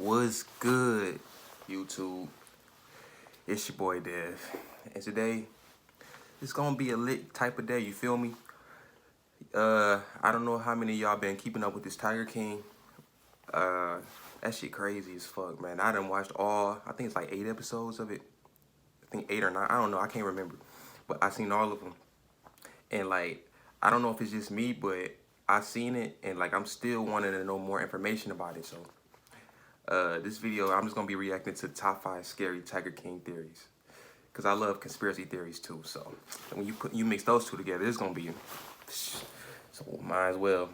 What's good, YouTube? It's your boy Dev, and today it's gonna be a lit type of day. You feel me? I don't know how many of y'all been keeping up with this Tiger King. That shit crazy as fuck, man. I done watched all. I think it's like 8 episodes of it. I think 8 or 9. I don't know. I can't remember, but I seen all of them. And like, I don't know if it's just me, but I seen it, and like, I'm still wanting to know more information about it. So. This video, I'm just gonna be reacting to top 5 scary Tiger King theories, cause I love conspiracy theories too. So when you mix those two together, it's gonna be so might as well.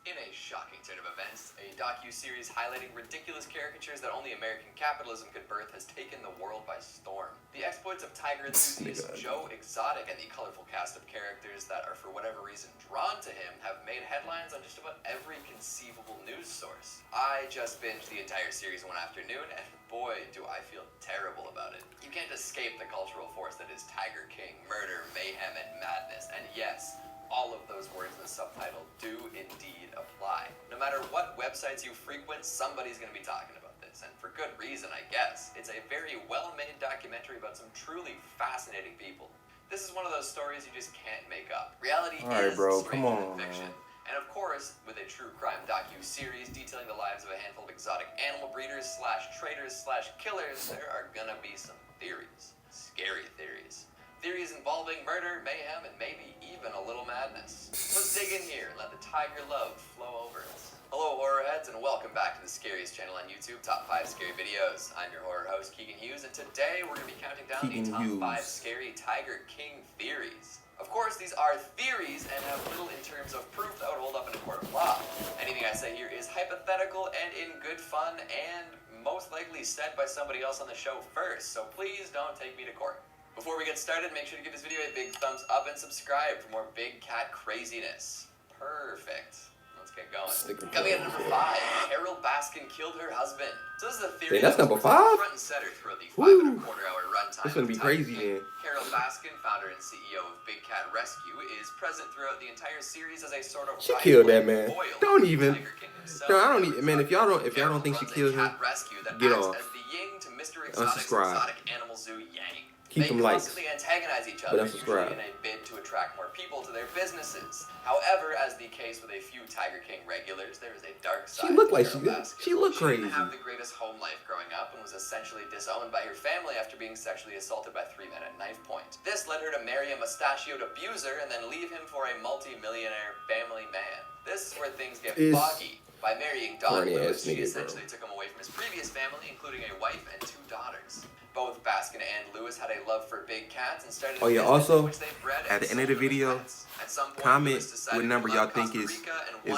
In a shocking turn of events, a docu-series highlighting ridiculous caricatures that only American capitalism could birth has taken the world by storm. The exploits of tiger enthusiast Joe Exotic and the colorful cast of characters that are for whatever reason drawn to him have made headlines on just about every conceivable news source. I just binged the entire series one afternoon, and boy, do I feel terrible about it. You can't escape the cultural force that is Tiger King, murder, mayhem, and madness, and yes, all of those words in the subtitle do indeed apply. No matter what websites you frequent, somebody's going to be talking about this, and for good reason, I guess. It's a very well-made documentary about some truly fascinating people. This is one of those stories you just can't make up. Reality is stranger than fiction. And of course, with a true crime docu-series detailing the lives of a handful of exotic animal breeders / traders / killers, there are gonna be some theories. Scary theories. Theories involving murder, mayhem, and maybe even a little madness. Let's dig in here and let the tiger love flow over us. Hello, horror heads, and welcome back to the scariest channel on YouTube, Top 5 Scary Videos. I'm your horror host, Keegan Hughes, and today we're going to be counting down the top 5 scary Tiger King theories. Of course, these are theories and have little in terms of proof that would hold up in a court of law. Anything I say here is hypothetical and in good fun, and most likely said by somebody else on the show first, so please don't take me to court. Before we get started, make sure to give this video a big thumbs up and subscribe for more big cat craziness. Perfect. Let's get going. Coming in at number 5, Carol Baskin killed her husband. So this is a theory that's number 5? Front and center throughout the 5.25-hour runtime. This gonna be crazy, man. Carol Baskin, founder and CEO of Big Cat Rescue, is present throughout the entire series as a sort of she killed that man. Don't even. No, I don't even. Man, if y'all don't think she killed him, get off. As the yin to Mr. Exotic's exotic animal zoo Yang. Keep them lights, constantly antagonize each other, usually in a bid to attract more people to their businesses. However, as the case with a few Tiger King regulars, there is a dark side. She looked like she looked crazy. She didn't have the greatest home life growing up and was essentially disowned by her family after being sexually assaulted by 3 men at knife point. This led her to marry a mustachioed abuser and then leave him for a multi-millionaire family man. This is where things get foggy. By marrying Don Lewis, she essentially took him away from his previous family, including a wife and 2 daughters. Both Baskin and Lewis had a love for big cats and started a business also, which they bred at the end of the video, comment what number y'all think is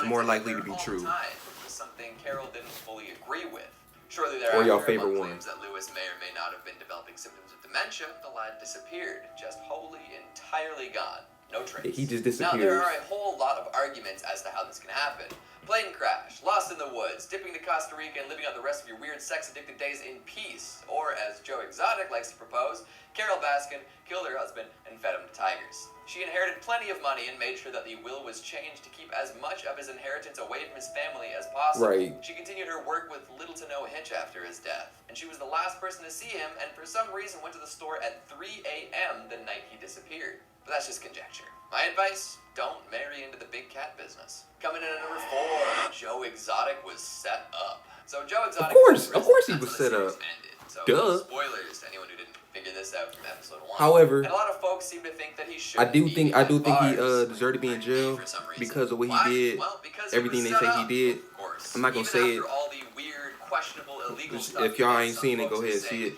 more likely to be true. Which was something Carol didn't fully agree with. Shortly or your thereafter, favorite claims that Lewis may or may not have been developing symptoms of dementia, the lad disappeared, just wholly, entirely gone. No trace. He just disappeared. Now, there are a whole lot of arguments as to how this can happen. Plane crash, lost in the woods, dipping to Costa Rica and living out the rest of your weird sex-addicted days in peace. Or, as Joe Exotic likes to propose, Carol Baskin killed her husband and fed him to tigers. She inherited plenty of money and made sure that the will was changed to keep as much of his inheritance away from his family as possible. Right. She continued her work with little to no hitch after his death. And she was the last person to see him, and for some reason went to the store at 3 a.m. the night he disappeared. But that's just conjecture. My advice, don't marry into the big cat business. Coming in at number 4, Joe Exotic was set up. So Joe Exotic, of course he was set up. So duh. Spoilers to anyone who didn't figure this out from episode 1. However, and a lot of folks seem to think that he should. I do think he deserved to be in jail because of what he did. Well, everything they say he did. I'm not gonna say it. All the weird, questionable, illegal stuff if y'all ain't seen it, go ahead and see it.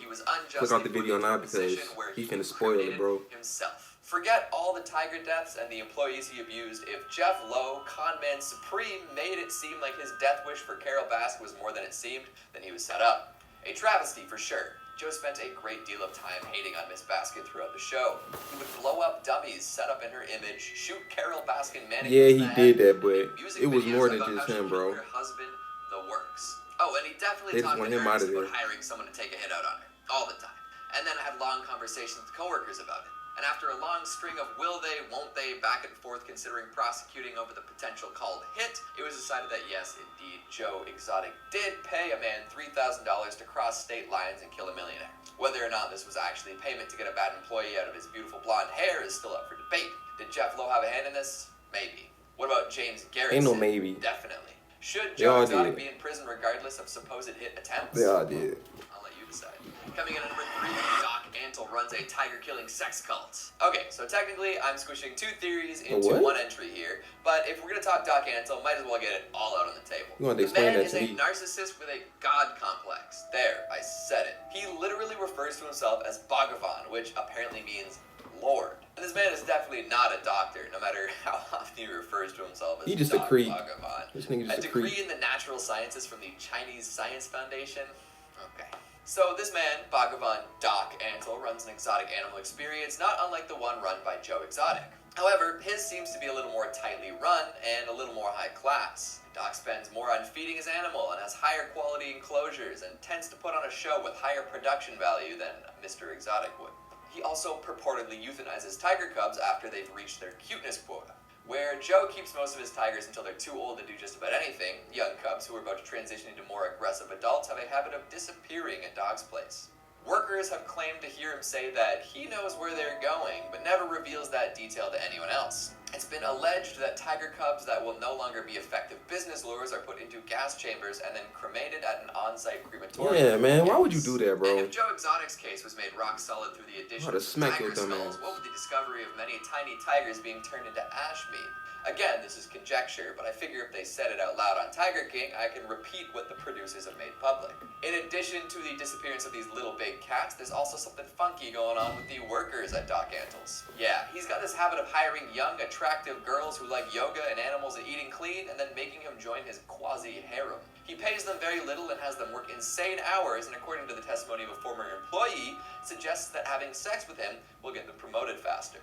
Click off the video now because he's finna spoil it, bro. Himself. Forget all the tiger deaths and the employees he abused. If Jeff Lowe, conman supreme, made it seem like his death wish for Carol Baskin was more than it seemed, then he was set up. A travesty for sure. Joe spent a great deal of time hating on Miss Baskin throughout the show. He would blow up dummies set up in her image, shoot Carol Baskin mannequins. Yeah, he did that, but it was more than just him, bro. Her husband, the works. Oh, and he definitely talked to her about hiring someone to take a hit out on her all the time, and then had long conversations with coworkers about it. And after a long string of will they, won't they, back and forth considering prosecuting over the potential called hit, it was decided that yes, indeed, Joe Exotic did pay a man $3,000 to cross state lines and kill a millionaire. Whether or not this was actually payment to get a bad employee out of his beautiful blonde hair is still up for debate. Did Jeff Lowe have a hand in this? Maybe. What about James Garrett? Ain't no maybe. Definitely. Should Joe Exotic be in prison regardless of supposed hit attempts? They all did. I'll let you decide. Coming in at number 3, Doc Antle runs a tiger-killing sex cult. Okay, so technically, I'm squishing 2 theories into one entry here, but if we're gonna talk Doc Antle, might as well get it all out on the table. You want to The explain man that is to a me? narcissist with a god complex. There, I said it. He literally refers to himself as Bhagavan, which apparently means Lord. And this man is definitely not a doctor, no matter how often he refers to himself as He just Doc a creep. Bhagavan. This nigga just A a creep. degree in the natural sciences from the Chinese Science Foundation? Okay. So this man, Bhagavan Doc Antle, runs an exotic animal experience not unlike the one run by Joe Exotic. However, his seems to be a little more tightly run and a little more high class. Doc spends more on feeding his animal and has higher quality enclosures and tends to put on a show with higher production value than Mr. Exotic would. He also purportedly euthanizes tiger cubs after they've reached their cuteness quota. Where Joe keeps most of his tigers until they're too old to do just about anything, young cubs who are about to transition into more aggressive adults have a habit of disappearing at Doc's place. Workers have claimed to hear him say that he knows where they're going, but never reveals that detail to anyone else. It's been alleged that tiger cubs that will no longer be effective business lures are put into gas chambers and then cremated at an on-site crematorium. Yeah, man. Why would you do that, And bro? if Joe Exotic's case was made rock solid through the addition I'd have of smacked tiger your dumb skulls, ass. what would the discovery of many tiny tigers being turned into ash mean? Again, this is conjecture, but I figure if they said it out loud on Tiger King, I can repeat what the producers have made public. In addition to the disappearance of these little big cats, there's also something funky going on with the workers at Doc Antle's. Yeah, he's got this habit of hiring young, attractive girls who like yoga and animals and eating clean, and then making him join his quasi-harem. He pays them very little and has them work insane hours, and according to the testimony of a former employee, suggests that having sex with him will get them promoted faster.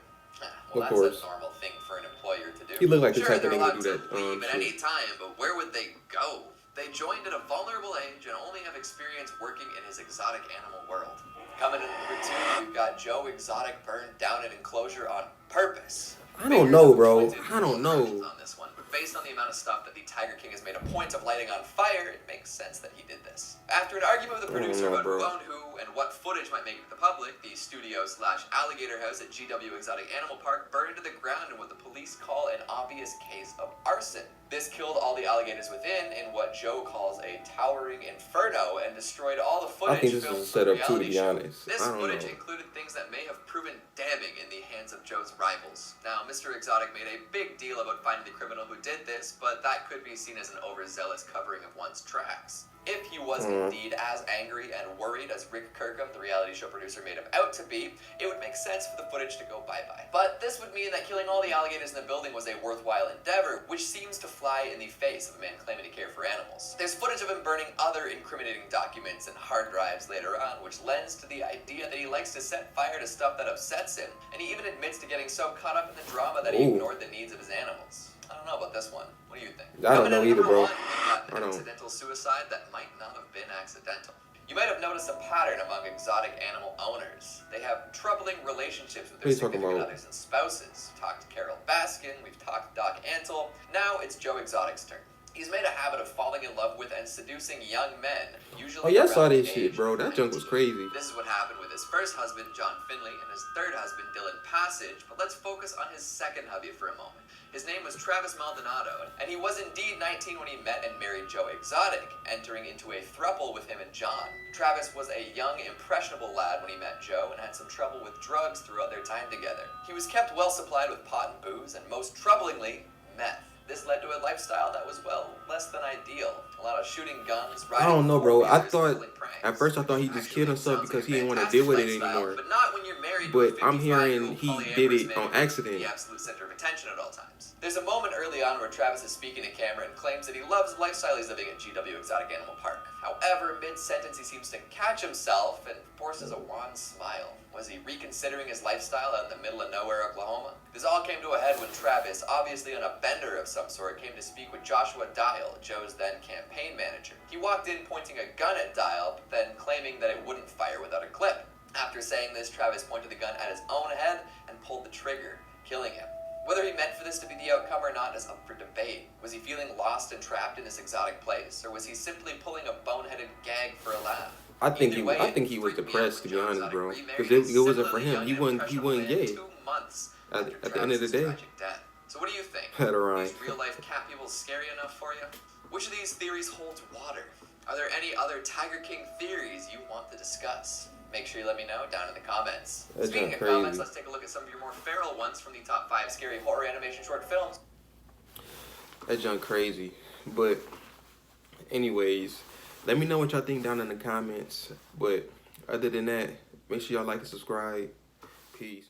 Well, Of that's course. a normal thing for an employer to do. He looked like the Sure, type of they're nigga allowed to do to that, leave at shit. any time, but where would they go? They joined at a vulnerable age and only have experience working in his exotic animal world. Coming in at number 2, we've got Joe Exotic burned down an enclosure on purpose. I don't know, Figures bro. conflicted I don't know. versions on this one, but based on the amount of stuff that the Tiger King has made a point of lighting on fire, it makes sense that he did this. After an argument with the I don't producer know, about bro. who owned who and what footage might make it to the public, the studio/alligator house at GW Exotic Animal Park burned to the ground in what the police call an obvious case of arson. This killed all the alligators within in what Joe calls a towering inferno and destroyed all the footage I think this filmed is a for the setup too, to reality be show. honest. This I don't footage know. included things that may have proven damning in the hands of Joe's rivals. Now, Mr. Exotic made a big deal about finding the criminal who did this, but that could be seen as an overzealous covering of one's tracks. If he was indeed as angry and worried as Rick Kirkham, the reality show producer, made him out to be, it would make sense for the footage to go bye-bye. But this would mean that killing all the alligators in the building was a worthwhile endeavor, which seems to fly in the face of a man claiming to care for animals. There's footage of him burning other incriminating documents and hard drives later on, which lends to the idea that he likes to set fire to stuff that upsets him, and he even admits to getting so caught up in the drama that he ignored the needs of his animals. I don't know about this one. What do you think? I don't Coming in know at either, number bro. 1, we've got I an don't. accidental suicide that might not have been accidental. You might have noticed a pattern among exotic animal owners. They have troubling relationships with their What are you talking significant about? others and spouses. We've talked to Carol Baskin, we've talked to Doc Antle. Now it's Joe Exotic's turn. He's made a habit of falling in love with and seducing young men, usually Oh, yeah, I saw around the this shit, age bro. of That junk was 19. crazy. This is what happened with his first husband, John Finley, and his third husband, Dylan Passage, but let's focus on his second hubby for a moment. His name was Travis Maldonado, and he was indeed 19 when he met and married Joe Exotic, entering into a throuple with him and John. Travis was a young, impressionable lad when he met Joe and had some trouble with drugs throughout their time together. He was kept well supplied with pot and booze, and most troublingly, meth. This led to a lifestyle that was, well, less than ideal. A lot of shooting guns, riding I don't know, bro. I four-wheelers, and thought pulling pranks. at first I thought he just killed himself Actually, because he sounds didn't like a want to deal with it fantastic lifestyle, anymore. But not when you're married But to a I'm hearing 55-year-old he did polyamorous it man on who's accident. the absolute center of attention at all times. There's a moment early on where Travis is speaking to camera and claims that he loves the lifestyle he's living at GW Exotic Animal Park. However, mid-sentence he seems to catch himself and forces a wan smile. Was he reconsidering his lifestyle out in the middle of nowhere, Oklahoma? This all came to a head when Travis, obviously on a bender of some sort, came to speak with Joshua Dial, Joe's then campaign manager. He walked in pointing a gun at Dial, but then claiming that it wouldn't fire without a clip. After After saying this, Travis pointed the gun at his own head and pulled the trigger, killing him. Whether he meant for this to be the outcome or not is up for debate. Was he feeling lost and trapped in this exotic place, or was he simply pulling a boneheaded gag for a laugh? I think he was depressed, to be honest, bro. Because it wasn't for him. He wasn't gay. 2 months At the end of the day. tragic death. So what do you think? Right. Is real life cat people scary enough for you? Which of these theories holds water? Are there any other Tiger King theories you want to discuss? Make sure you let me know down in the comments. That's Speaking of crazy. comments, let's take a look at some of your more feral ones from the top 5 scary horror animation short films. That's junk crazy. But anyways, let me know what y'all think down in the comments. But other than that, make sure y'all like and subscribe. Peace.